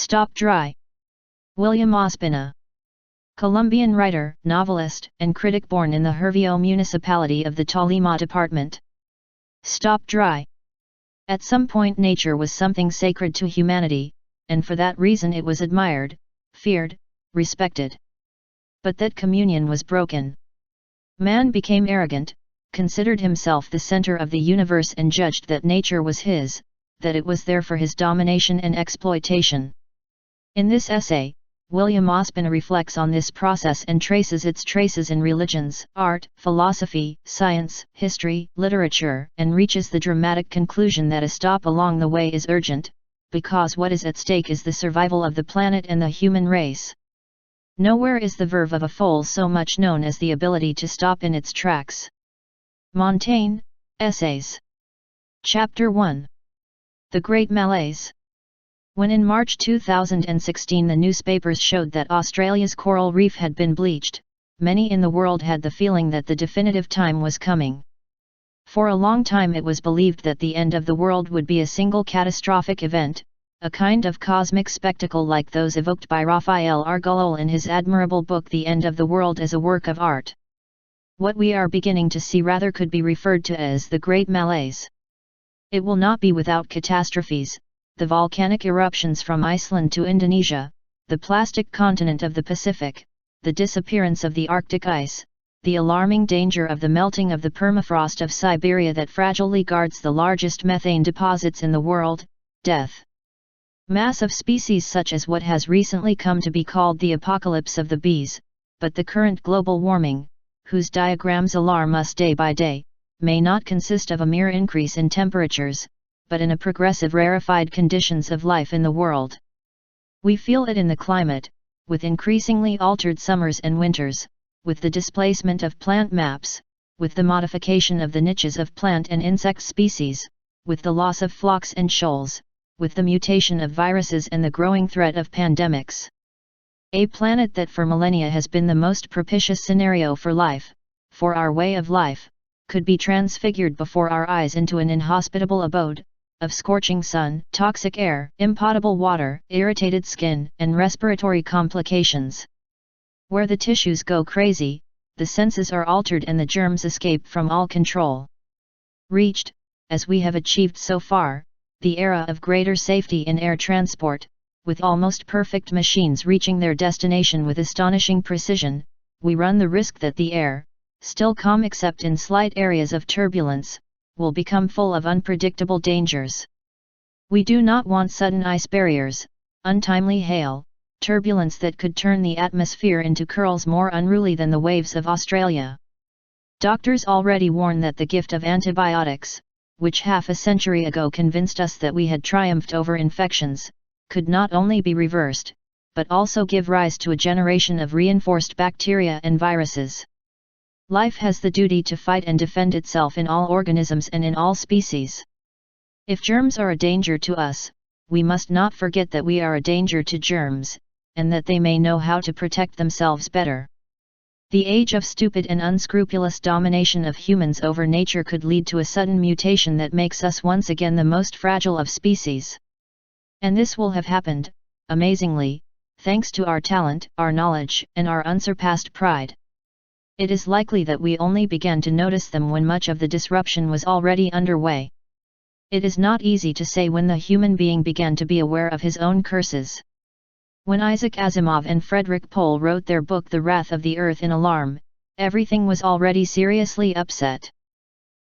Stop Dry. William Ospina. Colombian writer, novelist, and critic born in the Herveo municipality of the Tolima department. Stop Dry. At some point nature was something sacred to humanity, and for that reason it was admired, feared, respected. But that communion was broken. Man became arrogant, considered himself the center of the universe and judged that nature was his, that it was there for his domination and exploitation. In this essay, William Ospina reflects on this process and traces its traces in religions, art, philosophy, science, history, literature, and reaches the dramatic conclusion that a stop along the way is urgent, because what is at stake is the survival of the planet and the human race. Nowhere is the verve of a foal so much known as the ability to stop in its tracks. Montaigne, Essays. Chapter 1. The Great Malaise. When in March 2016 the newspapers showed that Australia's coral reef had been bleached, many in the world had the feeling that the definitive time was coming. For a long time it was believed that the end of the world would be a single catastrophic event, a kind of cosmic spectacle like those evoked by Raphael Argolol in his admirable book The End of the World as a Work of Art. What we are beginning to see rather could be referred to as the Great Malaise. It will not be without catastrophes, the volcanic eruptions from Iceland to Indonesia, the plastic continent of the Pacific, the disappearance of the Arctic ice, the alarming danger of the melting of the permafrost of Siberia that fragilely guards the largest methane deposits in the world, death. Mass of species such as what has recently come to be called the apocalypse of the bees, but the current global warming, whose diagrams alarm us day by day, may not consist of a mere increase in temperatures, but in a progressive rarefied conditions of life in the world. We feel it in the climate, with increasingly altered summers and winters, with the displacement of plant maps, with the modification of the niches of plant and insect species, with the loss of flocks and shoals, with the mutation of viruses and the growing threat of pandemics. A planet that for millennia has been the most propitious scenario for life, for our way of life, could be transfigured before our eyes into an inhospitable abode, of scorching sun, toxic air, impotable water, irritated skin, and respiratory complications. Where the tissues go crazy, the senses are altered and the germs escape from all control. Reached, as we have achieved so far, the era of greater safety in air transport, with almost perfect machines reaching their destination with astonishing precision, we run the risk that the air, still calm except in slight areas of turbulence, will become full of unpredictable dangers. We do not want sudden ice barriers, untimely hail, turbulence that could turn the atmosphere into curls more unruly than the waves of Australia. Doctors already warn that the gift of antibiotics, which half a century ago convinced us that we had triumphed over infections, could not only be reversed, but also give rise to a generation of reinforced bacteria and viruses. Life has the duty to fight and defend itself in all organisms and in all species. If germs are a danger to us, we must not forget that we are a danger to germs, and that they may know how to protect themselves better. The age of stupid and unscrupulous domination of humans over nature could lead to a sudden mutation that makes us once again the most fragile of species. And this will have happened, amazingly, thanks to our talent, our knowledge, and our unsurpassed pride. It is likely that we only began to notice them when much of the disruption was already underway. It is not easy to say when the human being began to be aware of his own curses. When Isaac Asimov and Frederik Pohl wrote their book The Wrath of the Earth in alarm, everything was already seriously upset.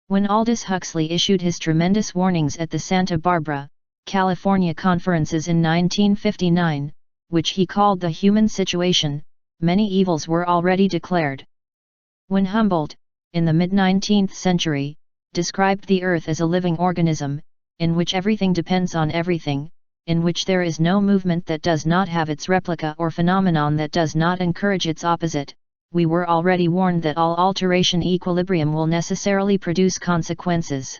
When Aldous Huxley issued his tremendous warnings at the Santa Barbara, California conferences in 1959, which he called the human situation, many evils were already declared. When Humboldt, in the mid-19th century, described the Earth as a living organism, in which everything depends on everything, in which there is no movement that does not have its replica or phenomenon that does not encourage its opposite, we were already warned that all alteration equilibrium will necessarily produce consequences.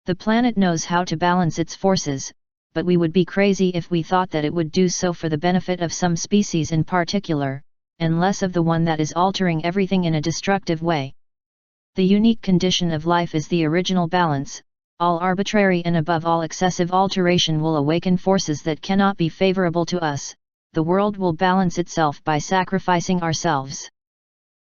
The planet knows how to balance its forces, but we would be crazy if we thought that it would do so for the benefit of some species in particular, and less of the one that is altering everything in a destructive way. The unique condition of life is the original balance, all arbitrary and above all excessive alteration will awaken forces that cannot be favorable to us. The world will balance itself by sacrificing ourselves.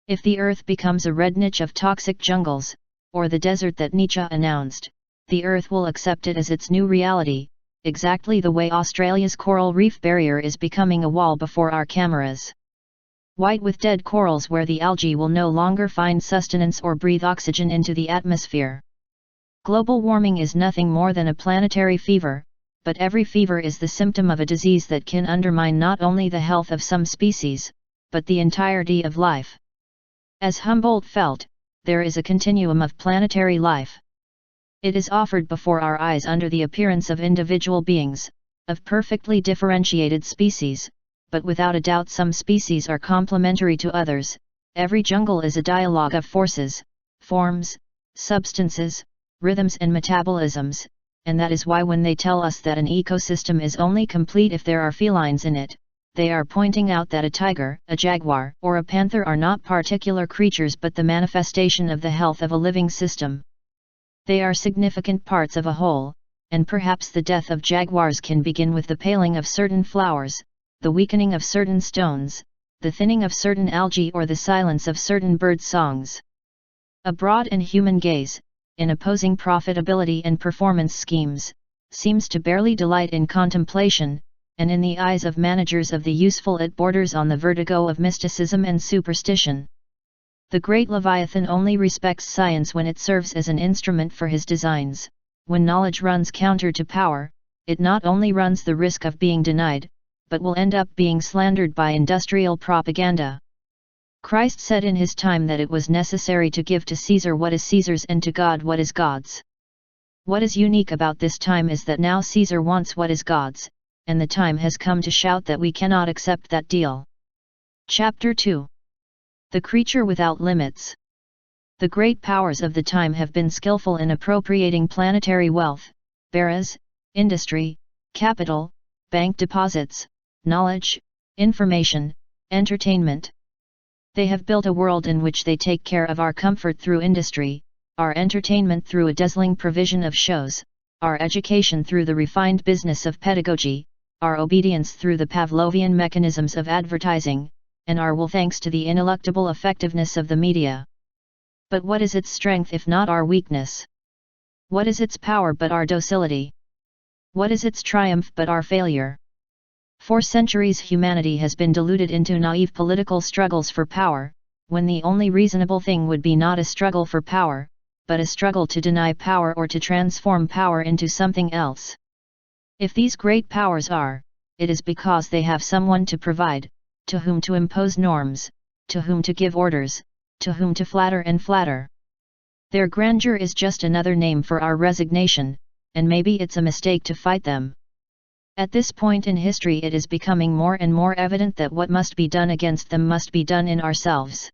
If the earth becomes a red niche of toxic jungles, or the desert that Nietzsche announced, the earth will accept it as its new reality, exactly the way Australia's coral reef barrier is becoming a wall before our cameras. White with dead corals where the algae will no longer find sustenance or breathe oxygen into the atmosphere. Global warming is nothing more than a planetary fever, but every fever is the symptom of a disease that can undermine not only the health of some species, but the entirety of life. As Humboldt felt, there is a continuum of planetary life. It is offered before our eyes under the appearance of individual beings, of perfectly differentiated species, but without a doubt some species are complementary to others. Every jungle is a dialogue of forces, forms, substances, rhythms and metabolisms, and that is why when they tell us that an ecosystem is only complete if there are felines in it, they are pointing out that a tiger, a jaguar, or a panther are not particular creatures but the manifestation of the health of a living system. They are significant parts of a whole, and perhaps the death of jaguars can begin with the paling of certain flowers, the weakening of certain stones, the thinning of certain algae or the silence of certain bird songs. A broad and human gaze, in opposing profitability and performance schemes, seems to barely delight in contemplation, and in the eyes of managers of the useful it borders on the vertigo of mysticism and superstition. The great Leviathan only respects science when it serves as an instrument for his designs. When knowledge runs counter to power, it not only runs the risk of being denied, but will end up being slandered by industrial propaganda. Christ said in his time that it was necessary to give to Caesar what is Caesar's and to God what is God's. What is unique about this time is that now Caesar wants what is God's, and the time has come to shout that we cannot accept that deal. Chapter 2. The Creature Without Limits. The great powers of the time have been skillful in appropriating planetary wealth, beras, industry, capital, bank deposits, knowledge, information, entertainment. They have built a world in which they take care of our comfort through industry, our entertainment through a dazzling provision of shows, our education through the refined business of pedagogy, our obedience through the Pavlovian mechanisms of advertising, and our will thanks to the ineluctable effectiveness of the media. But what is its strength if not our weakness? What is its power but our docility? What is its triumph but our failure? For centuries humanity has been deluded into naive political struggles for power, when the only reasonable thing would be not a struggle for power, but a struggle to deny power or to transform power into something else. If these great powers are, it is because they have someone to provide, to whom to impose norms, to whom to give orders, to whom to flatter and flatter. Their grandeur is just another name for our resignation, and maybe it's a mistake to fight them. At this point in history it is becoming more and more evident that what must be done against them must be done in ourselves.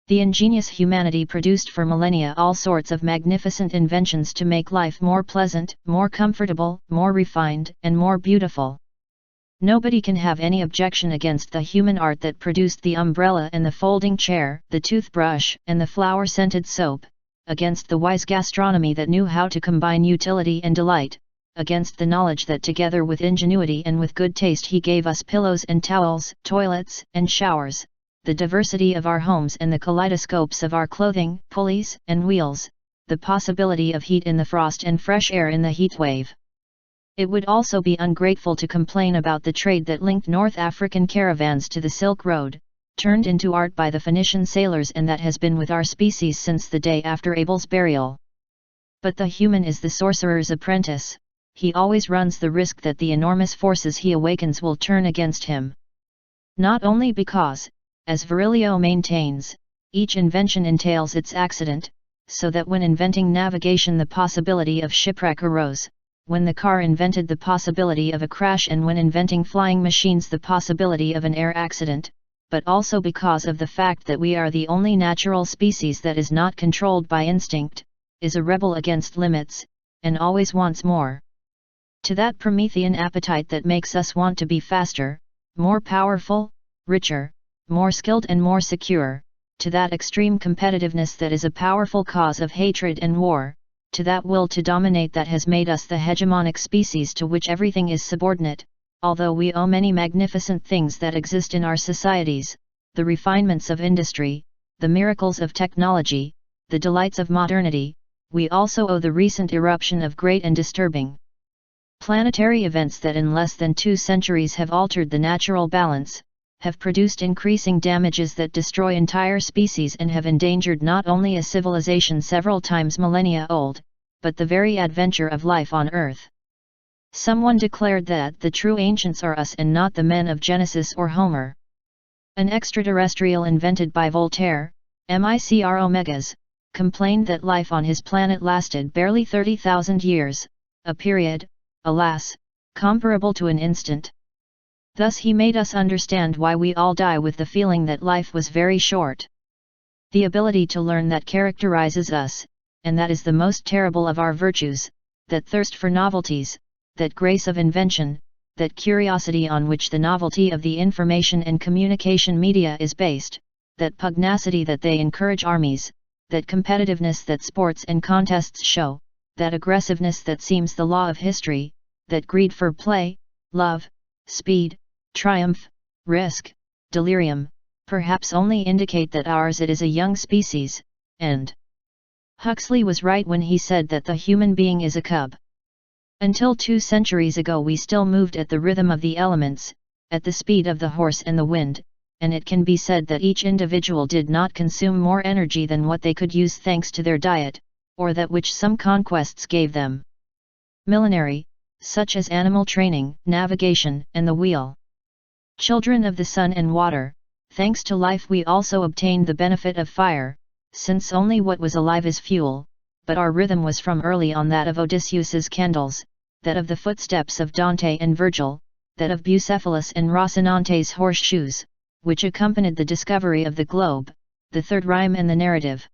The ingenious humanity produced for millennia all sorts of magnificent inventions to make life more pleasant, more comfortable, more refined, and more beautiful. Nobody can have any objection against the human art that produced the umbrella and the folding chair, the toothbrush, and the flower-scented soap, against the wise gastronomy that knew how to combine utility and delight, against the knowledge that together with ingenuity and with good taste he gave us pillows and towels, toilets and showers, the diversity of our homes and the kaleidoscopes of our clothing, pulleys and wheels, the possibility of heat in the frost and fresh air in the heat wave. It would also be ungrateful to complain about the trade that linked North African caravans to the Silk Road, turned into art by the Phoenician sailors, and that has been with our species since the day after Abel's burial. But the human is the sorcerer's apprentice. He always runs the risk that the enormous forces he awakens will turn against him. Not only because, as Virilio maintains, each invention entails its accident, so that when inventing navigation the possibility of shipwreck arose, when the car invented the possibility of a crash, and when inventing flying machines the possibility of an air accident, but also because of the fact that we are the only natural species that is not controlled by instinct, is a rebel against limits, and always wants more. To that Promethean appetite that makes us want to be faster, more powerful, richer, more skilled and more secure, to that extreme competitiveness that is a powerful cause of hatred and war, to that will to dominate that has made us the hegemonic species to which everything is subordinate, although we owe many magnificent things that exist in our societies, the refinements of industry, the miracles of technology, the delights of modernity, we also owe the recent eruption of great and disturbing planetary events that in less than 2 centuries have altered the natural balance, have produced increasing damages that destroy entire species and have endangered not only a civilization several times millennia old, but the very adventure of life on Earth. Someone declared that the true ancients are us and not the men of Genesis or Homer. An extraterrestrial invented by Voltaire, Micro Omegas, complained that life on his planet lasted barely 30,000 years, a period, alas, comparable to an instant. Thus he made us understand why we all die with the feeling that life was very short. The ability to learn that characterizes us, and that is the most terrible of our virtues, that thirst for novelties, that grace of invention, that curiosity on which the novelty of the information and communication media is based, that pugnacity that they encourage armies, that competitiveness that sports and contests show, that aggressiveness that seems the law of history, that greed for play, love, speed, triumph, risk, delirium, perhaps only indicate that ours it is a young species, and Huxley was right when he said that the human being is a cub. Until 2 centuries ago we still moved at the rhythm of the elements, at the speed of the horse and the wind, and it can be said that each individual did not consume more energy than what they could use thanks to their diet, or that which some conquests gave them. Millenary, such as animal training, navigation, and the wheel. Children of the sun and water, thanks to life we also obtained the benefit of fire, since only what was alive is fuel, but our rhythm was from early on that of Odysseus's candles, that of the footsteps of Dante and Virgil, that of Bucephalus and Rocinante's horseshoes, which accompanied the discovery of the globe, the third rhyme and the narrative.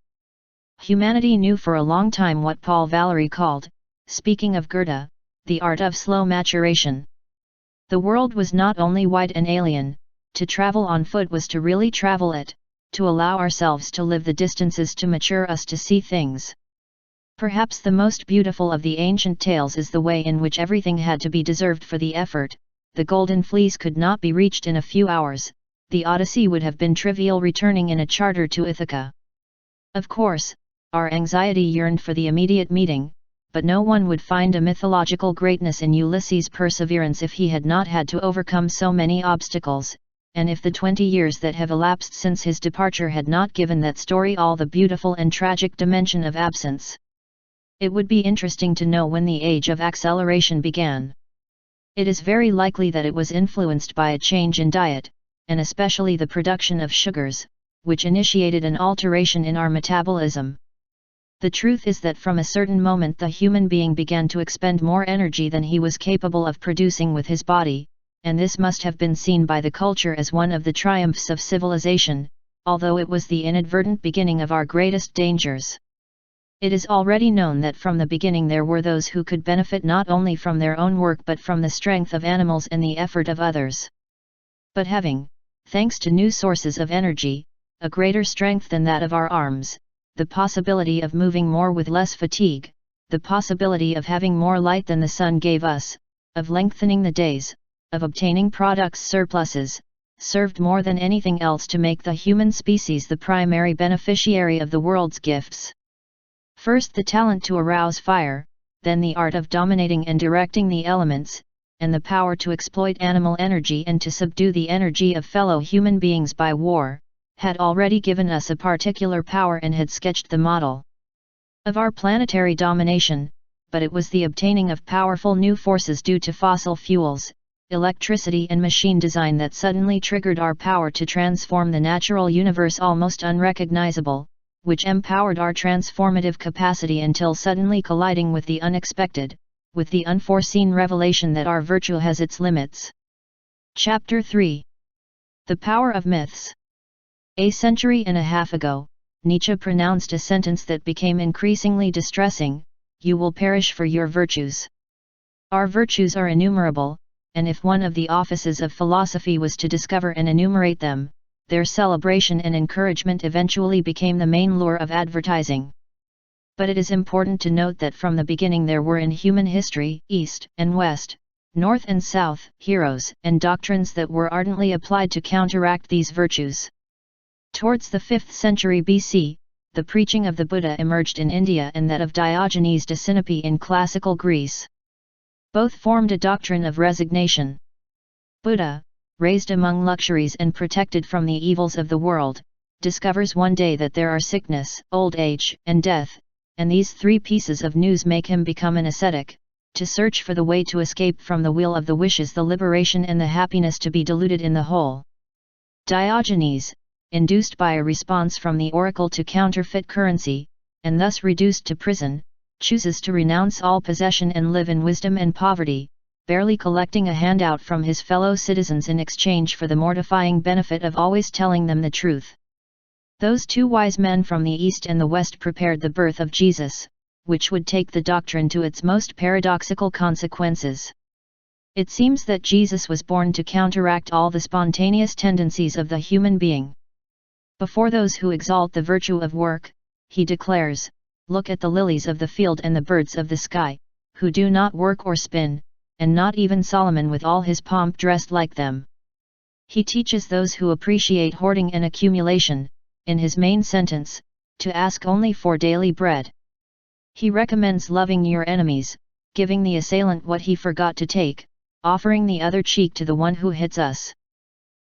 Humanity knew for a long time what Paul Valéry called, speaking of Goethe, the art of slow maturation. The world was not only wide and alien, to travel on foot was to really travel it, to allow ourselves to live the distances to mature us to see things. Perhaps the most beautiful of the ancient tales is the way in which everything had to be deserved for the effort. The Golden Fleece could not be reached in a few hours, the Odyssey would have been trivial returning in a charter to Ithaca. Of course, our anxiety yearned for the immediate meeting, but no one would find a mythological greatness in Ulysses' perseverance if he had not had to overcome so many obstacles, and if the 20 years that have elapsed since his departure had not given that story all the beautiful and tragic dimension of absence. It would be interesting to know when the age of acceleration began. It is very likely that it was influenced by a change in diet, and especially the production of sugars, which initiated an alteration in our metabolism. The truth is that from a certain moment the human being began to expend more energy than he was capable of producing with his body, and this must have been seen by the culture as one of the triumphs of civilization, although it was the inadvertent beginning of our greatest dangers. It is already known that from the beginning there were those who could benefit not only from their own work but from the strength of animals and the effort of others. But having, thanks to new sources of energy, a greater strength than that of our arms, the possibility of moving more with less fatigue, the possibility of having more light than the sun gave us, of lengthening the days, of obtaining products surpluses, served more than anything else to make the human species the primary beneficiary of the world's gifts. First the talent to arouse fire, then the art of dominating and directing the elements, and the power to exploit animal energy and to subdue the energy of fellow human beings by war, had already given us a particular power and had sketched the model of our planetary domination, but it was the obtaining of powerful new forces due to fossil fuels, electricity and machine design that suddenly triggered our power to transform the natural universe almost unrecognizable, which empowered our transformative capacity until suddenly colliding with the unexpected, with the unforeseen revelation that our virtue has its limits. Chapter 3. The Power of Myths. A century and a half ago, Nietzsche pronounced a sentence that became increasingly distressing: "You will perish for your virtues." Our virtues are innumerable, and if one of the offices of philosophy was to discover and enumerate them, their celebration and encouragement eventually became the main lure of advertising. But it is important to note that from the beginning there were in human history, East and West, North and South, heroes and doctrines that were ardently applied to counteract these virtues. Towards the 5th century BC, the preaching of the Buddha emerged in India and that of Diogenes de Sinope in classical Greece. Both formed a doctrine of resignation. Buddha, raised among luxuries and protected from the evils of the world, discovers one day that there are sickness, old age, and death, and these three pieces of news make him become an ascetic, to search for the way to escape from the wheel of the wishes, the liberation and the happiness to be diluted in the whole. Diogenes, induced by a response from the oracle to counterfeit currency, and thus reduced to prison, chooses to renounce all possession and live in wisdom and poverty, barely collecting a handout from his fellow citizens in exchange for the mortifying benefit of always telling them the truth. Those two wise men from the East and the West prepared the birth of Jesus, which would take the doctrine to its most paradoxical consequences. It seems that Jesus was born to counteract all the spontaneous tendencies of the human being. Before those who exalt the virtue of work, he declares, "Look at the lilies of the field and the birds of the sky, who do not work or spin, and not even Solomon with all his pomp dressed like them." He teaches those who appreciate hoarding and accumulation, in his main sentence, to ask only for daily bread. He recommends loving your enemies, giving the assailant what he forgot to take, offering the other cheek to the one who hits us.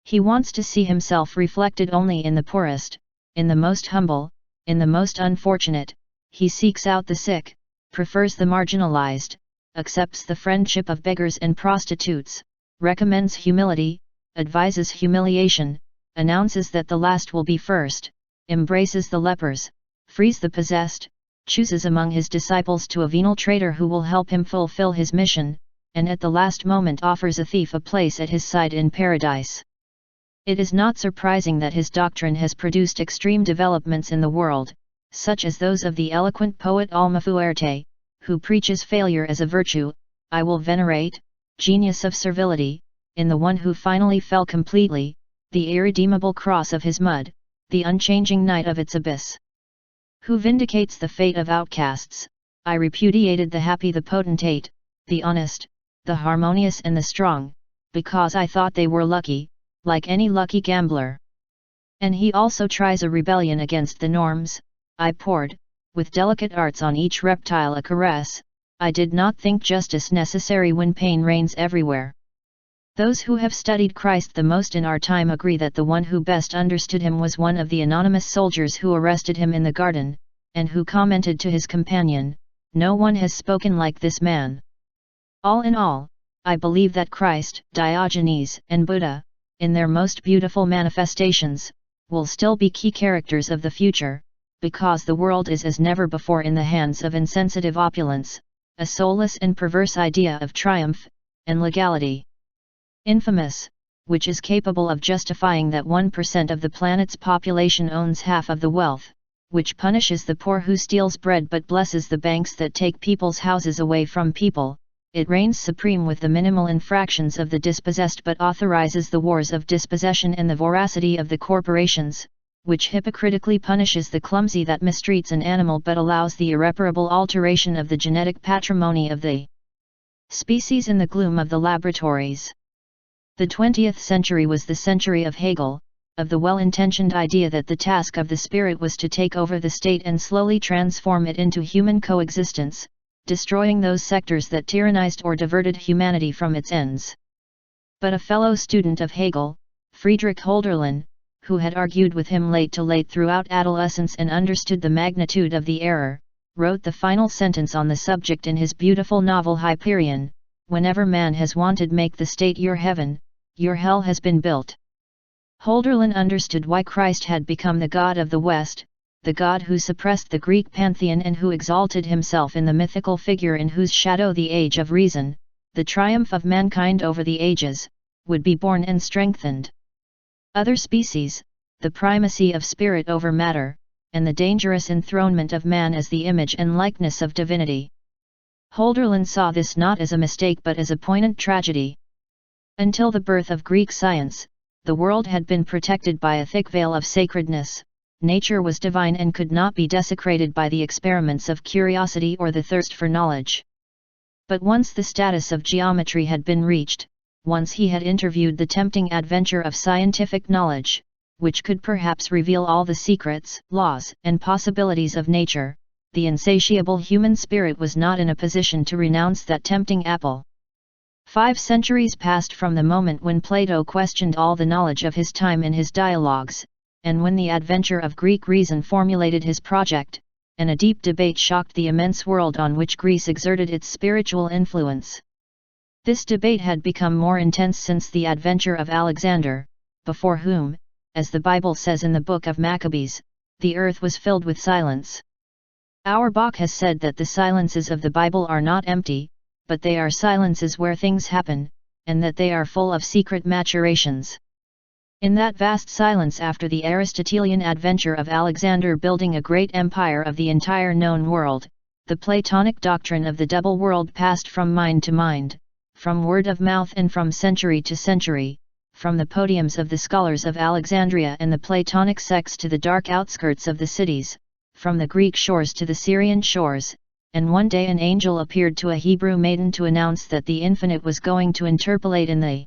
He wants to see himself reflected only in the poorest, in the most humble, in the most unfortunate. He seeks out the sick, prefers the marginalized, accepts the friendship of beggars and prostitutes, recommends humility, advises humiliation, announces that the last will be first, embraces the lepers, frees the possessed, chooses among his disciples to a venal traitor who will help him fulfill his mission, and at the last moment offers a thief a place at his side in paradise. It is not surprising that his doctrine has produced extreme developments in the world, such as those of the eloquent poet Almafuerte, who preaches failure as a virtue. "I will venerate, genius of servility, in the one who finally fell completely, the irredeemable cross of his mud, the unchanging night of its abyss. Who vindicates the fate of outcasts. I repudiated the happy, the potentate, the honest, the harmonious and the strong, because I thought they were lucky, like any lucky gambler." And he also tries a rebellion against the norms. "I poured, with delicate arts on each reptile a caress, I did not think justice necessary when pain reigns everywhere." Those who have studied Christ the most in our time agree that the one who best understood him was one of the anonymous soldiers who arrested him in the garden, and who commented to his companion, "No one has spoken like this man." All in all, I believe that Christ, Diogenes, and Buddha, in their most beautiful manifestations, will still be key characters of the future, because the world is as never before in the hands of insensitive opulence, a soulless and perverse idea of triumph and legality. Infamous, which is capable of justifying that 1% of the planet's population owns half of the wealth, which punishes the poor who steals bread but blesses the banks that take people's houses away from people. It reigns supreme with the minimal infractions of the dispossessed but authorizes the wars of dispossession and the voracity of the corporations, which hypocritically punishes the clumsy that mistreats an animal but allows the irreparable alteration of the genetic patrimony of the species in the gloom of the laboratories. The 20th century was the century of Hegel, of the well-intentioned idea that the task of the spirit was to take over the state and slowly transform it into human coexistence, destroying those sectors that tyrannized or diverted humanity from its ends. But a fellow student of Hegel, Friedrich Hölderlin, who had argued with him late throughout adolescence and understood the magnitude of the error, wrote the final sentence on the subject in his beautiful novel Hyperion: "Whenever man has wanted make the state your heaven, your hell has been built." Hölderlin understood why Christ had become the God of the West, the God who suppressed the Greek pantheon and who exalted himself in the mythical figure in whose shadow the age of reason, the triumph of mankind over the ages, would be born and strengthened. Other species, the primacy of spirit over matter, and the dangerous enthronement of man as the image and likeness of divinity. Hölderlin saw this not as a mistake but as a poignant tragedy. Until the birth of Greek science, the world had been protected by a thick veil of sacredness, nature was divine and could not be desecrated by the experiments of curiosity or the thirst for knowledge. But once the status of geometry had been reached, once he had interviewed the tempting adventure of scientific knowledge, which could perhaps reveal all the secrets, laws, and possibilities of nature, the insatiable human spirit was not in a position to renounce that tempting apple. 5 centuries passed from the moment when Plato questioned all the knowledge of his time in his dialogues, and when the adventure of Greek reason formulated his project, and a deep debate shocked the immense world on which Greece exerted its spiritual influence. This debate had become more intense since the adventure of Alexander, before whom, as the Bible says in the book of Maccabees, the earth was filled with silence. Auerbach has said that the silences of the Bible are not empty, but they are silences where things happen, and that they are full of secret maturations. In that vast silence after the Aristotelian adventure of Alexander building a great empire of the entire known world, the Platonic doctrine of the double world passed from mind to mind, from word of mouth and from century to century, from the podiums of the scholars of Alexandria and the Platonic sects to the dark outskirts of the cities, from the Greek shores to the Syrian shores, and one day an angel appeared to a Hebrew maiden to announce that the infinite was going to interpolate in the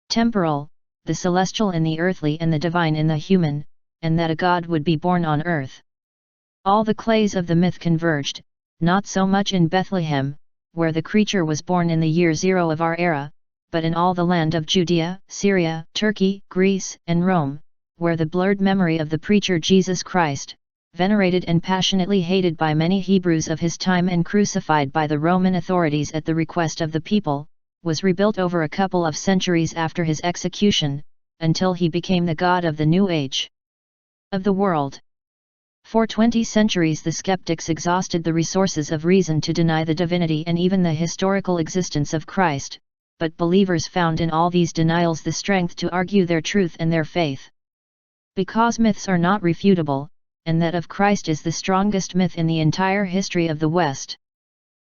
temporal, the celestial in the earthly and the divine in the human, and that a god would be born on earth. All the clays of the myth converged, not so much in Bethlehem, where the creature was born in the year 0 of our era, but in all the land of Judea, Syria, Turkey, Greece, and Rome, where the blurred memory of the preacher Jesus Christ, venerated and passionately hated by many Hebrews of his time and crucified by the Roman authorities at the request of the people, was rebuilt over a couple of centuries after his execution, until he became the god of the new age of the world. For 20 centuries the skeptics exhausted the resources of reason to deny the divinity and even the historical existence of Christ, but believers found in all these denials the strength to argue their truth and their faith. Because myths are not refutable, and that of Christ is the strongest myth in the entire history of the West.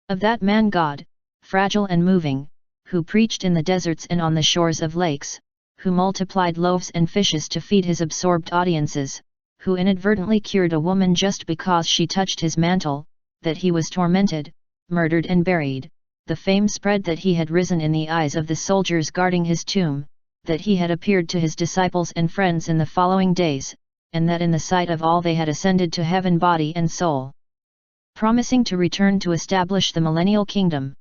Of that man-God, fragile and moving, who preached in the deserts and on the shores of lakes, who multiplied loaves and fishes to feed his absorbed audiences, who inadvertently cured a woman just because she touched his mantle, that he was tormented, murdered and buried, the fame spread that he had risen in the eyes of the soldiers guarding his tomb, that he had appeared to his disciples and friends in the following days, and that in the sight of all they had ascended to heaven body and soul, promising to return to establish the millennial kingdom.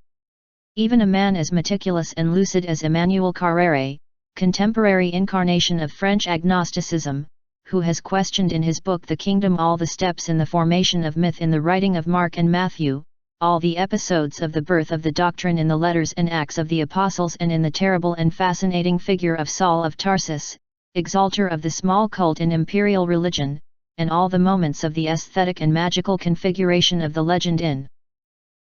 Even a man as meticulous and lucid as Emmanuel Carrère, contemporary incarnation of French agnosticism, who has questioned in his book The Kingdom all the steps in the formation of myth in the writing of Mark and Matthew, all the episodes of the birth of the doctrine in the letters and Acts of the Apostles and in the terrible and fascinating figure of Saul of Tarsus, exalter of the small cult in imperial religion, and all the moments of the aesthetic and magical configuration of the legend in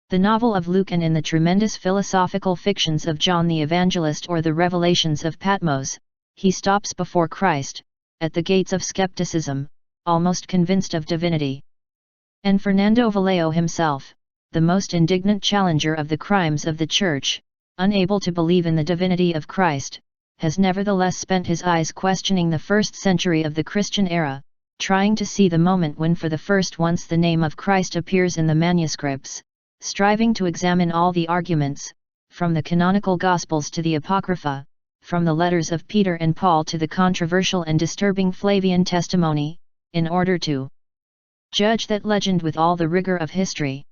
the novel of Luke and in the tremendous philosophical fictions of John the Evangelist or the revelations of Patmos, he stops before Christ, at the gates of skepticism, almost convinced of divinity. And Fernando Vallejo himself, the most indignant challenger of the crimes of the Church, unable to believe in the divinity of Christ, has nevertheless spent his eyes questioning the first century of the Christian era, trying to see the moment when for the first once the name of Christ appears in the manuscripts, striving to examine all the arguments, from the canonical Gospels to the Apocrypha, from the letters of Peter and Paul to the controversial and disturbing Flavian testimony, in order to judge that legend with all the rigor of history.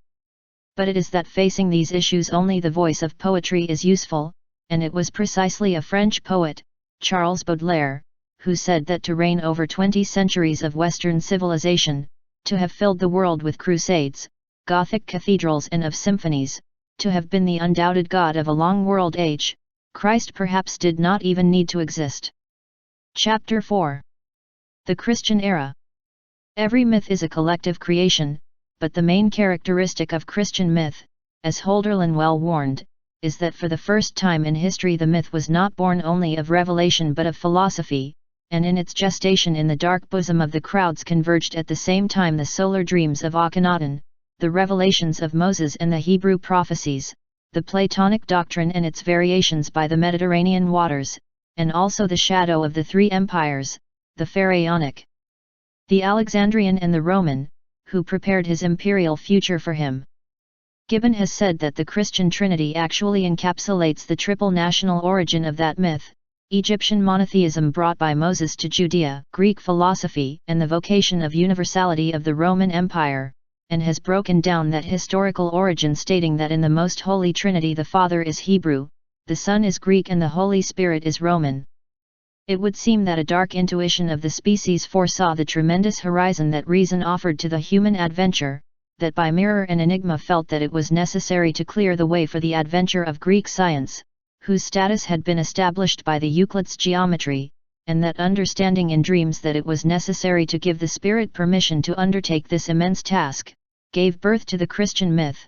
But it is that facing these issues only the voice of poetry is useful, and it was precisely a French poet, Charles Baudelaire, who said that to reign over 20 centuries of Western civilization, to have filled the world with crusades, Gothic cathedrals and of symphonies, to have been the undoubted God of a long world age, Christ perhaps did not even need to exist. Chapter 4. The Christian Era. Every myth is a collective creation, but the main characteristic of Christian myth, as Holderlin well warned, is that for the first time in history the myth was not born only of revelation but of philosophy, and in its gestation in the dark bosom of the crowds converged at the same time the solar dreams of Akhenaten, the revelations of Moses and the Hebrew prophecies, the Platonic doctrine and its variations by the Mediterranean waters, and also the shadow of the three empires, the Pharaonic, the Alexandrian and the Roman, who prepared his imperial future for him. Gibbon has said that the Christian Trinity actually encapsulates the triple national origin of that myth: Egyptian monotheism brought by Moses to Judea, Greek philosophy, and the vocation of universality of the Roman Empire, and has broken down that historical origin, stating that in the Most Holy Trinity the Father is Hebrew, the Son is Greek, and the Holy Spirit is Roman. It would seem that a dark intuition of the species foresaw the tremendous horizon that reason offered to the human adventure, that by mirror and enigma felt that it was necessary to clear the way for the adventure of Greek science, whose status had been established by the Euclid's geometry, and that understanding in dreams that it was necessary to give the Spirit permission to undertake this immense task, gave birth to the Christian myth.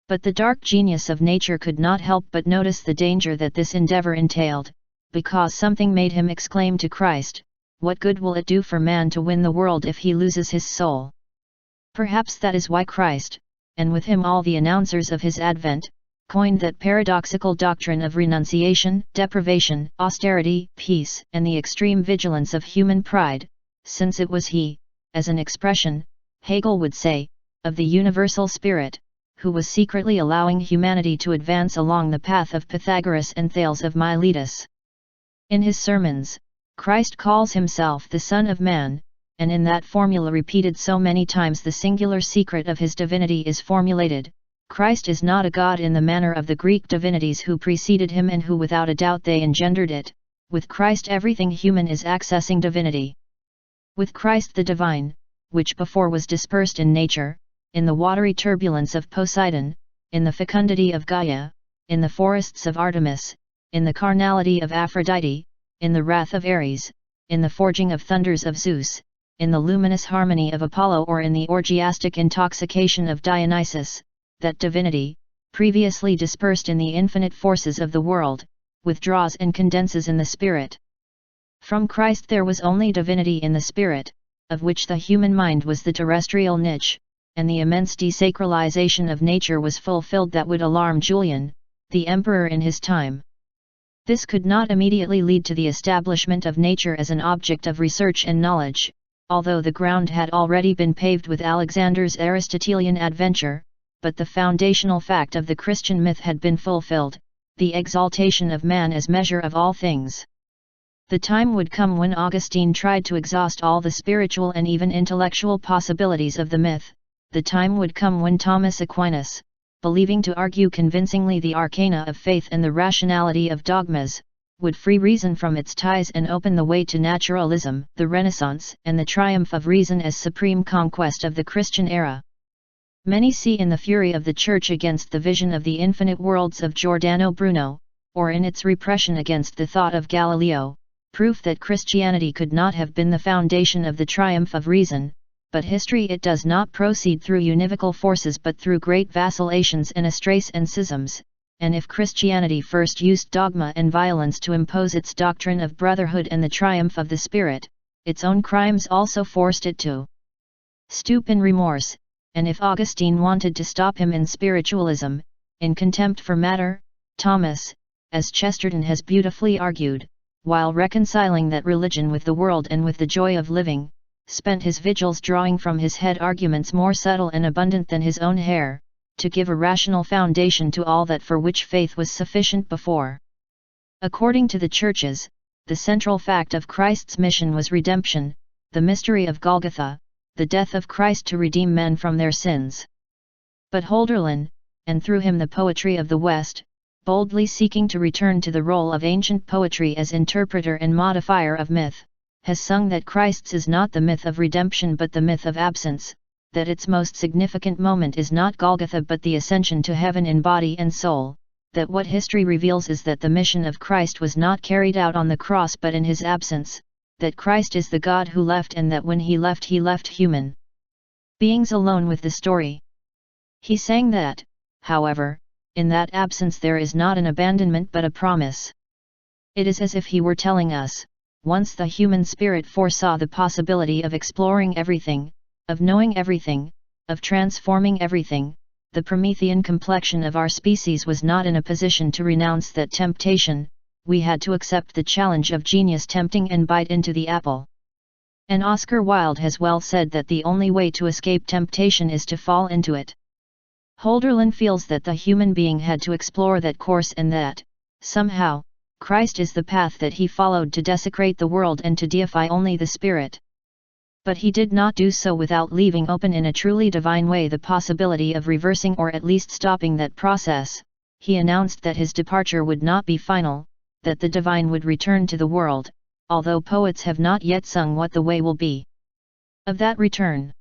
But the dark genius of nature could not help but notice the danger that this endeavor entailed, because something made him exclaim to Christ, "What good will it do for man to win the world if he loses his soul?" Perhaps that is why Christ, and with him all the announcers of his advent, coined that paradoxical doctrine of renunciation, deprivation, austerity, peace, and the extreme vigilance of human pride, since it was he, as an expression, Hegel would say, of the universal spirit, who was secretly allowing humanity to advance along the path of Pythagoras and Thales of Miletus. In his sermons, Christ calls himself the Son of Man, and in that formula repeated so many times the singular secret of his divinity is formulated: Christ is not a god in the manner of the Greek divinities who preceded him and who without a doubt they engendered it. With Christ everything human is accessing divinity. With Christ the divine, which before was dispersed in nature, in the watery turbulence of Poseidon, in the fecundity of Gaia, in the forests of Artemis, in the carnality of Aphrodite, in the wrath of Ares, in the forging of thunders of Zeus, in the luminous harmony of Apollo, or in the orgiastic intoxication of Dionysus, that divinity, previously dispersed in the infinite forces of the world, withdraws and condenses in the Spirit. From Christ there was only divinity in the Spirit, of which the human mind was the terrestrial niche, and the immense desacralization of nature was fulfilled that would alarm Julian, the emperor in his time. This could not immediately lead to the establishment of nature as an object of research and knowledge, although the ground had already been paved with Alexander's Aristotelian adventure, but the foundational fact of the Christian myth had been fulfilled: the exaltation of man as measure of all things. The time would come when Augustine tried to exhaust all the spiritual and even intellectual possibilities of the myth. The time would come when Thomas Aquinas, believing to argue convincingly the arcana of faith and the rationality of dogmas, would free reason from its ties and open the way to naturalism, the Renaissance, and the triumph of reason as supreme conquest of the Christian era. Many see in the fury of the Church against the vision of the infinite worlds of Giordano Bruno, or in its repression against the thought of Galileo, proof that Christianity could not have been the foundation of the triumph of reason. But history it does not proceed through univocal forces but through great vacillations and estrays and schisms, and if Christianity first used dogma and violence to impose its doctrine of brotherhood and the triumph of the Spirit, its own crimes also forced it to stoop in remorse, and if Augustine wanted to stop him in spiritualism, in contempt for matter, Thomas, as Chesterton has beautifully argued, while reconciling that religion with the world and with the joy of living, spent his vigils drawing from his head arguments more subtle and abundant than his own hair, to give a rational foundation to all that for which faith was sufficient before. According to the churches, the central fact of Christ's mission was redemption, the mystery of Golgotha, the death of Christ to redeem men from their sins. But Hölderlin, and through him the poetry of the West, boldly seeking to return to the role of ancient poetry as interpreter and modifier of myth, has sung that Christ's is not the myth of redemption but the myth of absence, that its most significant moment is not Golgotha but the ascension to heaven in body and soul, that what history reveals is that the mission of Christ was not carried out on the cross but in his absence, that Christ is the God who left and that when he left human beings alone with the story. He sang that, however, in that absence there is not an abandonment but a promise. It is as if he were telling us, once the human spirit foresaw the possibility of exploring everything, of knowing everything, of transforming everything, the Promethean complexion of our species was not in a position to renounce that temptation. We had to accept the challenge of genius tempting and bite into the apple. And Oscar Wilde has well said that the only way to escape temptation is to fall into it. Holderlin feels that the human being had to explore that course and that, somehow, Christ is the path that he followed to desecrate the world and to deify only the spirit. But he did not do so without leaving open in a truly divine way the possibility of reversing or at least stopping that process. He announced that his departure would not be final, that the divine would return to the world, although poets have not yet sung what the way will be of that return.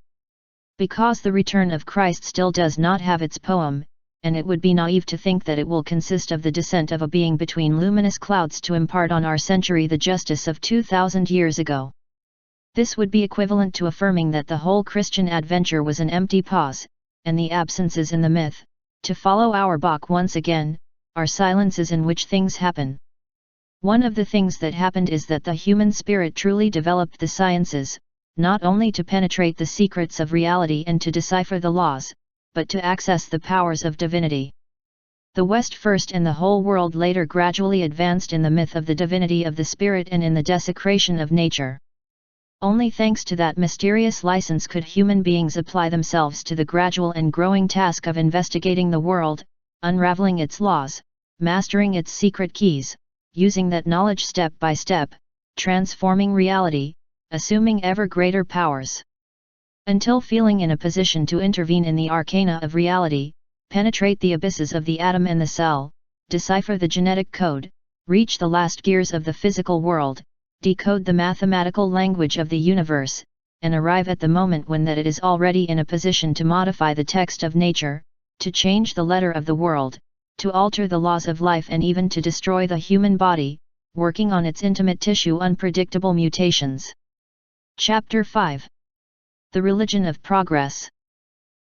Because the return of Christ still does not have its poem, and it would be naive to think that it will consist of the descent of a being between luminous clouds to impart on our century the justice of 2,000 years ago. This would be equivalent to affirming that the whole Christian adventure was an empty pause, and the absences in the myth, to follow Auerbach once again, are silences in which things happen. One of the things that happened is that the human spirit truly developed the sciences, not only to penetrate the secrets of reality and to decipher the laws, but to access the powers of divinity. The West first and the whole world later gradually advanced in the myth of the divinity of the spirit and in the desecration of nature. Only thanks to that mysterious license could human beings apply themselves to the gradual and growing task of investigating the world, unraveling its laws, mastering its secret keys, using that knowledge step by step, transforming reality, assuming ever greater powers. Until feeling in a position to intervene in the arcana of reality, penetrate the abysses of the atom and the cell, decipher the genetic code, reach the last gears of the physical world, decode the mathematical language of the universe, and arrive at the moment when that it is already in a position to modify the text of nature, to change the letter of the world, to alter the laws of life and even to destroy the human body, working on its intimate tissue unpredictable mutations. Chapter 5. The Religion of Progress.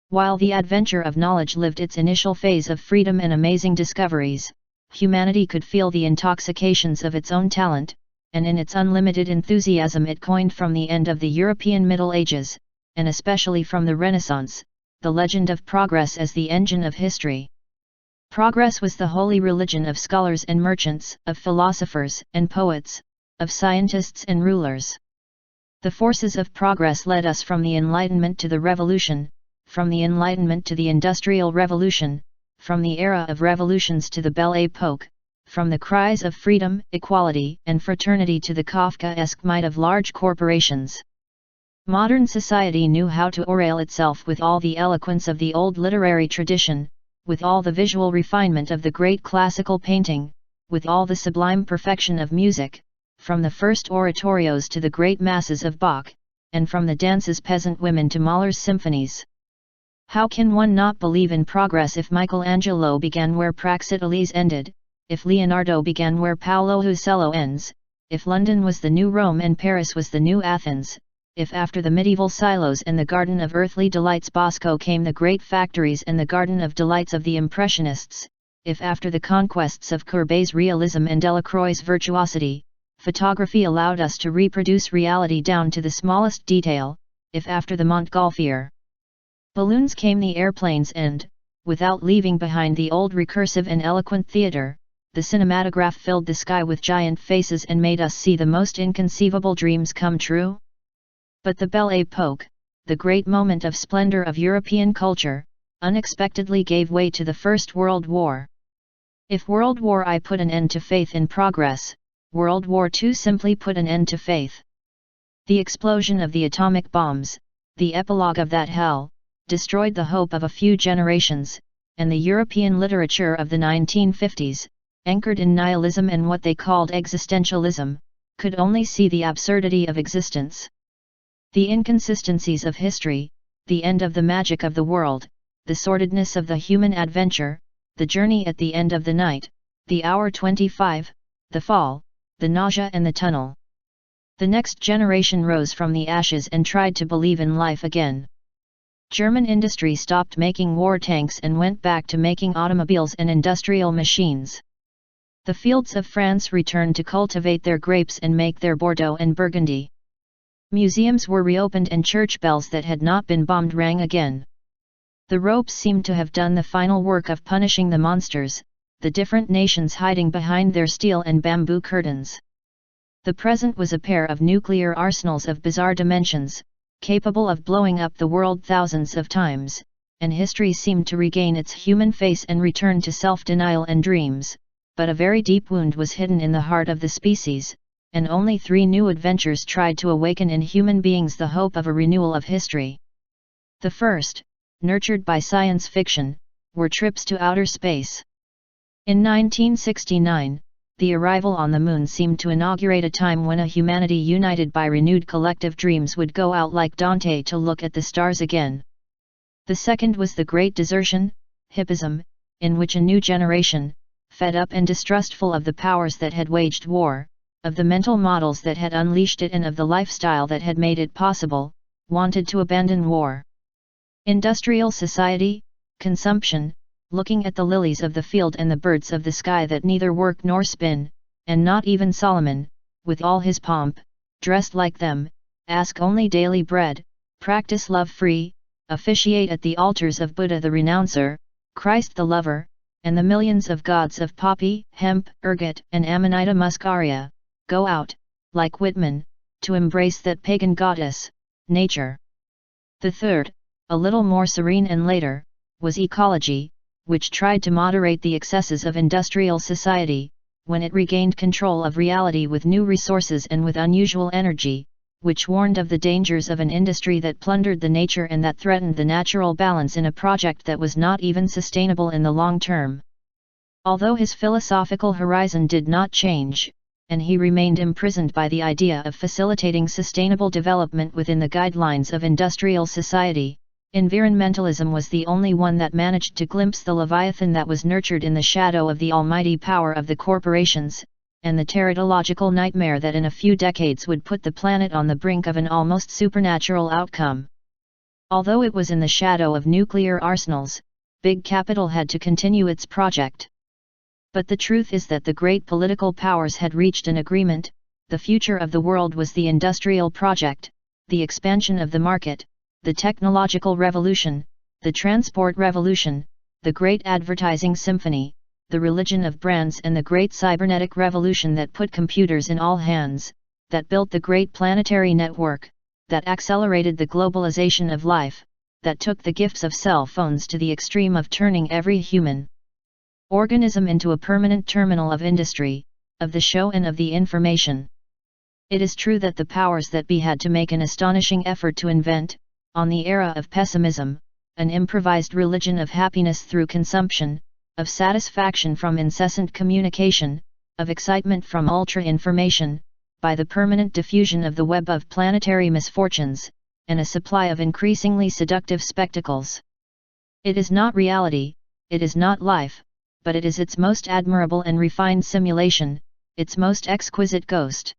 While the adventure of knowledge lived its initial phase of freedom and amazing discoveries, humanity could feel the intoxications of its own talent, and in its unlimited enthusiasm it coined from the end of the European Middle Ages, and especially from the Renaissance, the legend of progress as the engine of history. Progress was the holy religion of scholars and merchants, of philosophers and poets, of scientists and rulers. The forces of progress led us from the Enlightenment to the Revolution, from the Enlightenment to the Industrial Revolution, from the era of revolutions to the Belle Époque, from the cries of freedom, equality, and fraternity to the Kafkaesque might of large corporations. Modern society knew how to aureole itself with all the eloquence of the old literary tradition, with all the visual refinement of the great classical painting, with all the sublime perfection of music, from the first oratorios to the great masses of Bach, and from the dances peasant women to Mahler's symphonies. How can one not believe in progress if Michelangelo began where Praxiteles ended, if Leonardo began where Paolo Uccello ends, if London was the new Rome and Paris was the new Athens, if after the medieval silos and the garden of earthly delights Bosco came the great factories and the garden of delights of the Impressionists, if after the conquests of Courbet's realism and Delacroix's virtuosity, photography allowed us to reproduce reality down to the smallest detail, if after the Montgolfier balloons came the airplanes and, without leaving behind the old recursive and eloquent theatre, the cinematograph filled the sky with giant faces and made us see the most inconceivable dreams come true? But the Belle Époque, the great moment of splendor of European culture, unexpectedly gave way to the First World War. If World War I put an end to faith in progress, World War II simply put an end to faith. The explosion of the atomic bombs, the epilogue of that hell, destroyed the hope of a few generations, and the European literature of the 1950s, anchored in nihilism and what they called existentialism, could only see the absurdity of existence. The inconsistencies of history, the end of the magic of the world, the sordidness of the human adventure, the journey at the end of the night, the hour 25, the fall, the nausea and the tunnel. The next generation rose from the ashes and tried to believe in life again. German industry stopped making war tanks and went back to making automobiles and industrial machines. The fields of France returned to cultivate their grapes and make their Bordeaux and Burgundy. Museums were reopened and church bells that had not been bombed rang again. The ropes seemed to have done the final work of punishing the monsters, the different nations hiding behind their steel and bamboo curtains. The present was a pair of nuclear arsenals of bizarre dimensions, capable of blowing up the world thousands of times, and history seemed to regain its human face and return to self-denial and dreams, but a very deep wound was hidden in the heart of the species, and only 3 new adventures tried to awaken in human beings the hope of a renewal of history. The first, nurtured by science fiction, were trips to outer space. In 1969, the arrival on the Moon seemed to inaugurate a time when a humanity united by renewed collective dreams would go out like Dante to look at the stars again. The second was the Great Desertion, hippism, in which a new generation, fed up and distrustful of the powers that had waged war, of the mental models that had unleashed it and of the lifestyle that had made it possible, wanted to abandon war. Industrial society, consumption, looking at the lilies of the field and the birds of the sky that neither work nor spin, and not even Solomon, with all his pomp, dressed like them, ask only daily bread, practice love free, officiate at the altars of Buddha the Renouncer, Christ the Lover, and the millions of gods of poppy, hemp, ergot and Amanita muscaria, go out, like Whitman, to embrace that pagan goddess, nature. The third, a little more serene and later, was ecology, which tried to moderate the excesses of industrial society, when it regained control of reality with new resources and with unusual energy, which warned of the dangers of an industry that plundered the nature and that threatened the natural balance in a project that was not even sustainable in the long term. Although his philosophical horizon did not change, and he remained imprisoned by the idea of facilitating sustainable development within the guidelines of industrial society, environmentalism was the only one that managed to glimpse the leviathan that was nurtured in the shadow of the almighty power of the corporations, and the teratological nightmare that in a few decades would put the planet on the brink of an almost supernatural outcome. Although it was in the shadow of nuclear arsenals, big capital had to continue its project. But the truth is that the great political powers had reached an agreement. The future of the world was the industrial project, the expansion of the market, the technological revolution, the transport revolution, the great advertising symphony, the religion of brands and the great cybernetic revolution that put computers in all hands, that built the great planetary network, that accelerated the globalization of life, that took the gifts of cell phones to the extreme of turning every human organism into a permanent terminal of industry, of the show and of the information. It is true that the powers that be had to make an astonishing effort to invent, on the era of pessimism, an improvised religion of happiness through consumption, of satisfaction from incessant communication, of excitement from ultra-information, by the permanent diffusion of the web of planetary misfortunes, and a supply of increasingly seductive spectacles. It is not reality, it is not life, but it is its most admirable and refined simulation, its most exquisite ghost.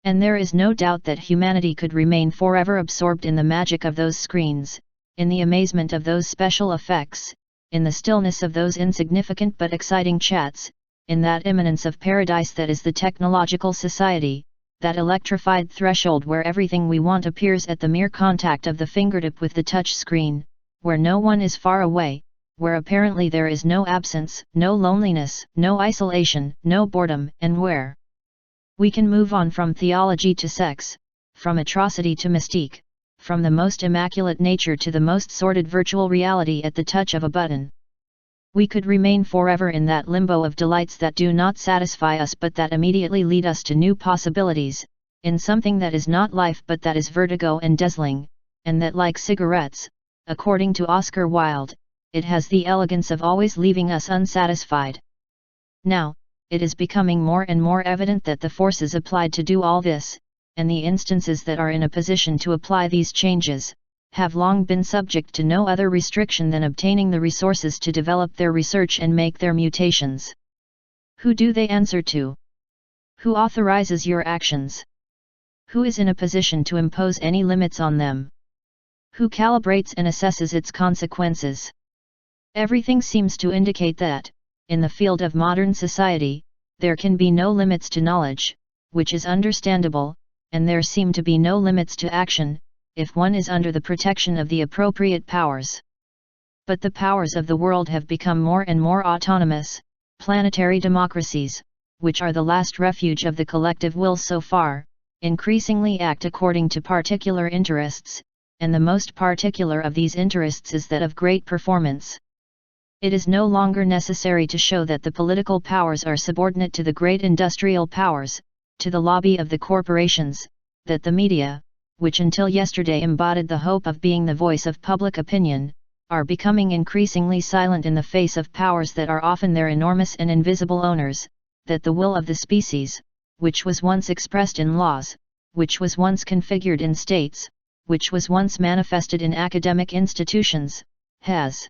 And there is no doubt that humanity could remain forever absorbed in the magic of those screens, in the amazement of those special effects, in the stillness of those insignificant but exciting chats, in that immanence of paradise that is the technological society, that electrified threshold where everything we want appears at the mere contact of the fingertip with the touch screen, where no one is far away, where apparently there is no absence, no loneliness, no isolation, no boredom, and where we can move on from theology to sex, from atrocity to mystique, from the most immaculate nature to the most sordid virtual reality at the touch of a button. We could remain forever in that limbo of delights that do not satisfy us but that immediately lead us to new possibilities, in something that is not life but that is vertigo and dazzling, and that like cigarettes, according to Oscar Wilde, it has the elegance of always leaving us unsatisfied. Now, it is becoming more and more evident that the forces applied to do all this, and the instances that are in a position to apply these changes, have long been subject to no other restriction than obtaining the resources to develop their research and make their mutations. Who do they answer to? Who authorizes your actions? Who is in a position to impose any limits on them? Who calibrates and assesses its consequences? Everything seems to indicate that, in the field of modern society, there can be no limits to knowledge, which is understandable, and there seem to be no limits to action, if one is under the protection of the appropriate powers. But the powers of the world have become more and more autonomous, planetary democracies, which are the last refuge of the collective will so far, increasingly act according to particular interests, and the most particular of these interests is that of great performance. It is no longer necessary to show that the political powers are subordinate to the great industrial powers, to the lobby of the corporations, that the media, which until yesterday embodied the hope of being the voice of public opinion, are becoming increasingly silent in the face of powers that are often their enormous and invisible owners, that the will of the species, which was once expressed in laws, which was once configured in states, which was once manifested in academic institutions, has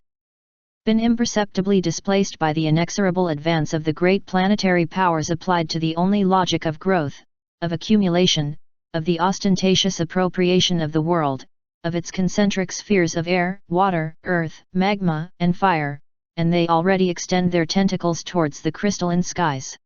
been imperceptibly displaced by the inexorable advance of the great planetary powers applied to the only logic of growth, of accumulation, of the ostentatious appropriation of the world, of its concentric spheres of air, water, earth, magma, and fire, and they already extend their tentacles towards the crystalline skies.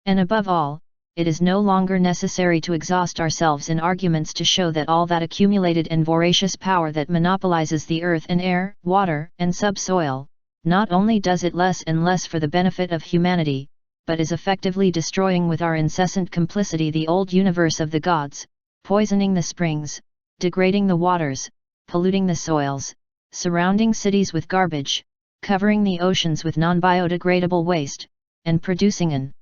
And above all, it is no longer necessary to exhaust ourselves in arguments to show that all that accumulated and voracious power that monopolizes the earth and air, water, and subsoil, not only does it less and less for the benefit of humanity, but is effectively destroying with our incessant complicity the old universe of the gods, poisoning the springs, degrading the waters, polluting the soils, surrounding cities with garbage, covering the oceans with non-biodegradable waste, and producing an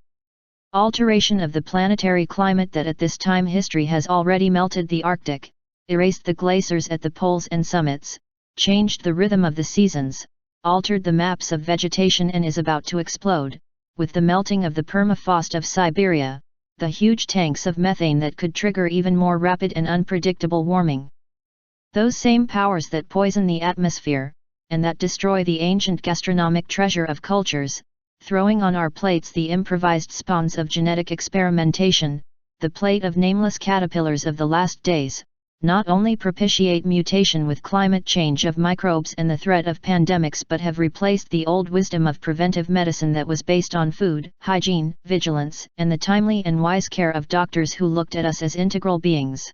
alteration of the planetary climate that at this time history has already melted the Arctic, erased the glaciers at the poles and summits, changed the rhythm of the seasons, altered the maps of vegetation and is about to explode, with the melting of the permafrost of Siberia, the huge tanks of methane that could trigger even more rapid and unpredictable warming. Those same powers that poison the atmosphere, and that destroy the ancient gastronomic treasure of cultures, throwing on our plates the improvised spawns of genetic experimentation, the plate of nameless caterpillars of the last days, not only propitiate mutation with climate change of microbes and the threat of pandemics but have replaced the old wisdom of preventive medicine that was based on food, hygiene, vigilance, and the timely and wise care of doctors who looked at us as integral beings.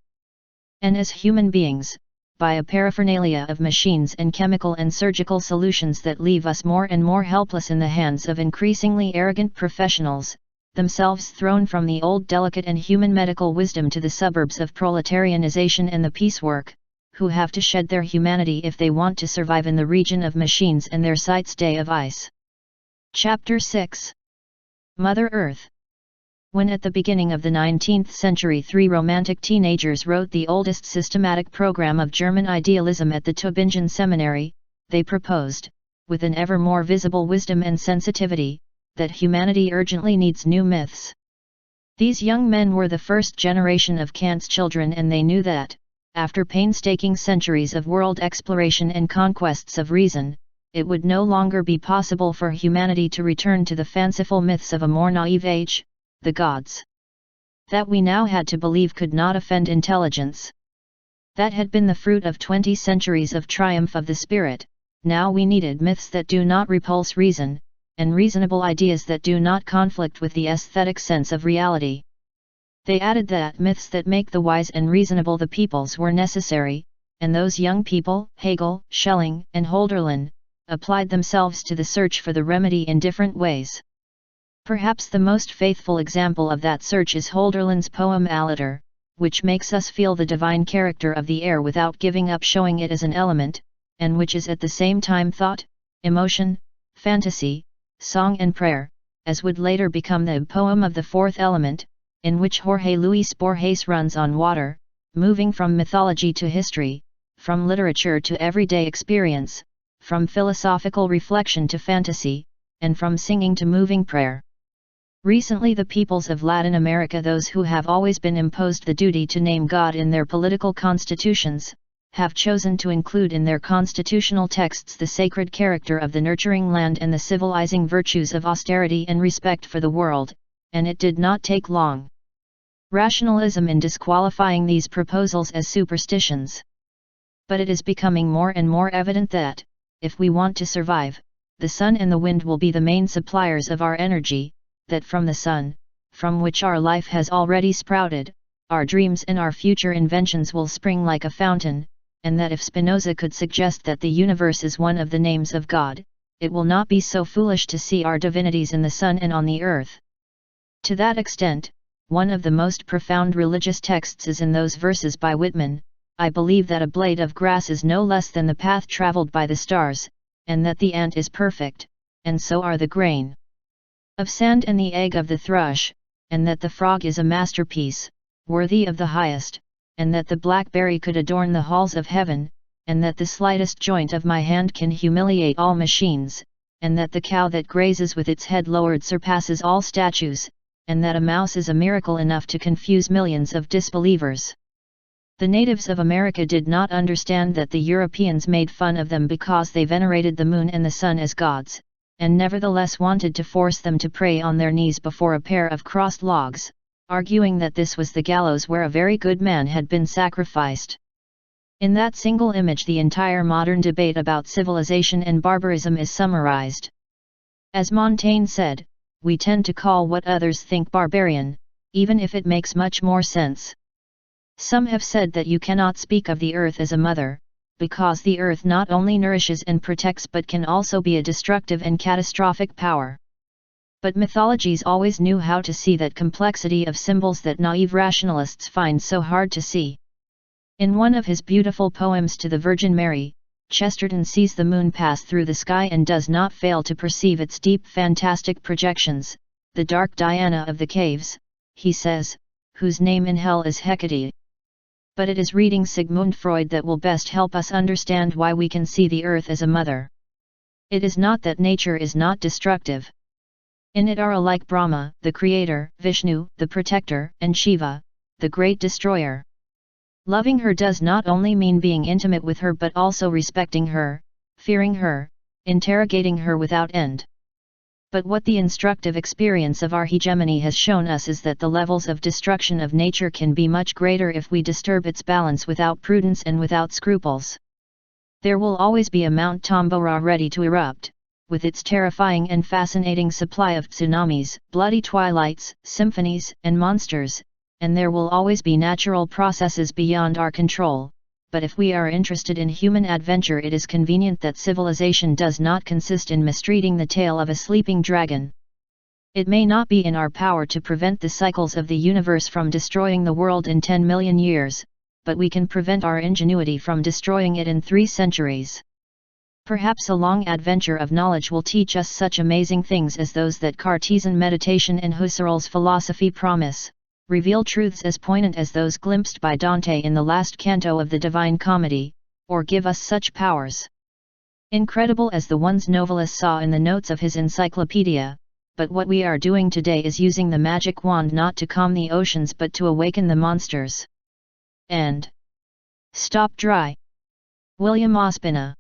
And as human beings, by a paraphernalia of machines and chemical and surgical solutions that leave us more and more helpless in the hands of increasingly arrogant professionals, themselves thrown from the old delicate and human medical wisdom to the suburbs of proletarianization and the piecework, who have to shed their humanity if they want to survive in the region of machines and their sight's day of ice. Chapter 6. Mother Earth. When at the beginning of the 19th century 3 romantic teenagers wrote the oldest systematic program of German idealism at the Tübingen Seminary, they proposed, with an ever more visible wisdom and sensitivity, that humanity urgently needs new myths. These young men were the first generation of Kant's children, and they knew that, after painstaking centuries of world exploration and conquests of reason, it would no longer be possible for humanity to return to the fanciful myths of a more naive age, the gods. That we now had to believe could not offend intelligence. That had been the fruit of 20 centuries of triumph of the spirit. Now we needed myths that do not repulse reason, and reasonable ideas that do not conflict with the aesthetic sense of reality. They added that myths that make the wise and reasonable the peoples were necessary, and those young people, Hegel, Schelling, and Hölderlin, applied themselves to the search for the remedy in different ways. Perhaps the most faithful example of that search is Hölderlin's poem Aliter, which makes us feel the divine character of the air without giving up showing it as an element, and which is at the same time thought, emotion, fantasy, song and prayer, as would later become the poem of the fourth element, in which Jorge Luis Borges runs on water, moving from mythology to history, from literature to everyday experience, from philosophical reflection to fantasy, and from singing to moving prayer. Recently the peoples of Latin America, those who have always been imposed the duty to name God in their political constitutions, have chosen to include in their constitutional texts the sacred character of the nurturing land and the civilizing virtues of austerity and respect for the world, and it did not take long rationalism in disqualifying these proposals as superstitions. But it is becoming more and more evident that, if we want to survive, the sun and the wind will be the main suppliers of our energy, that from the sun, from which our life has already sprouted, our dreams and our future inventions will spring like a fountain, and that if Spinoza could suggest that the universe is one of the names of God, it will not be so foolish to see our divinities in the sun and on the earth. To that extent, one of the most profound religious texts is in those verses by Whitman, "I believe that a blade of grass is no less than the path traveled by the stars, and that the ant is perfect, and so are the grain of sand and the egg of the thrush, and that the frog is a masterpiece, worthy of the highest, and that the blackberry could adorn the halls of heaven, and that the slightest joint of my hand can humiliate all machines, and that the cow that grazes with its head lowered surpasses all statues, and that a mouse is a miracle enough to confuse millions of disbelievers." The natives of America did not understand that the Europeans made fun of them because they venerated the moon and the sun as gods, and nevertheless wanted to force them to pray on their knees before a pair of crossed logs, arguing that this was the gallows where a very good man had been sacrificed. In that single image the entire modern debate about civilization and barbarism is summarized. As Montaigne said, we tend to call what others think barbarian, even if it makes much more sense. Some have said that you cannot speak of the earth as a mother, because the earth not only nourishes and protects but can also be a destructive and catastrophic power. But mythologies always knew how to see that complexity of symbols that naive rationalists find so hard to see. In one of his beautiful poems to the Virgin Mary, Chesterton sees the moon pass through the sky and does not fail to perceive its deep fantastic projections, the dark Diana of the caves, he says, whose name in hell is Hecate. But it is reading Sigmund Freud that will best help us understand why we can see the earth as a mother. It is not that nature is not destructive. In it are alike Brahma, the creator, Vishnu, the protector, and Shiva, the great destroyer. Loving her does not only mean being intimate with her but also respecting her, fearing her, interrogating her without end. But what the instructive experience of our hegemony has shown us is that the levels of destruction of nature can be much greater if we disturb its balance without prudence and without scruples. There will always be a Mount Tambora ready to erupt, with its terrifying and fascinating supply of tsunamis, bloody twilights, symphonies, and monsters, and there will always be natural processes beyond our control. But if we are interested in human adventure, it is convenient that civilization does not consist in mistreating the tail of a sleeping dragon. It may not be in our power to prevent the cycles of the universe from destroying the world in 10 million years, but we can prevent our ingenuity from destroying it in 3 centuries. Perhaps a long adventure of knowledge will teach us such amazing things as those that Cartesian meditation and Husserl's philosophy promise, reveal truths as poignant as those glimpsed by Dante in the last canto of the Divine Comedy, or give us such powers incredible as the ones Novalis saw in the notes of his encyclopedia. But what we are doing today is using the magic wand not to calm the oceans but to awaken the monsters. And stop dry. William Ospina.